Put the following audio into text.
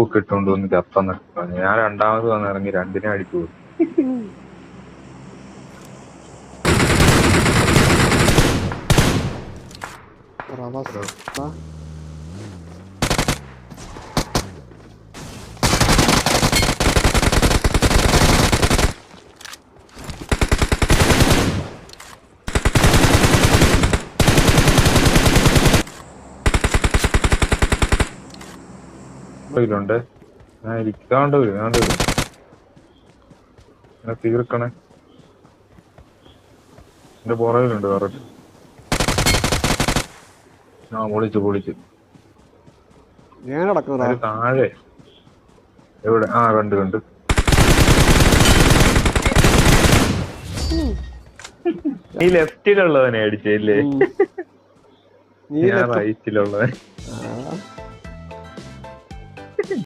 ഒക്കെ ഇട്ടോണ്ട് വന്ന് ചത്തം നടക്കുക. ഞാൻ രണ്ടാമത് വന്നിറങ്ങി രണ്ടിനെ അടിച്ചു പോയി. ണ്ട് ഞാൻ ഇരിക്കാണ്ട് വരും തീർക്കണേ. എന്റെ പുറകിലുണ്ട് വേറെ. പൊളിച്ച് താഴെ എവിടെ? കണ്ട് നീ ലെഫ്റ്റിലുള്ളവനെ അടിച്ചല്ലേ? ഞാൻ റൈറ്റിലുള്ളവൻ.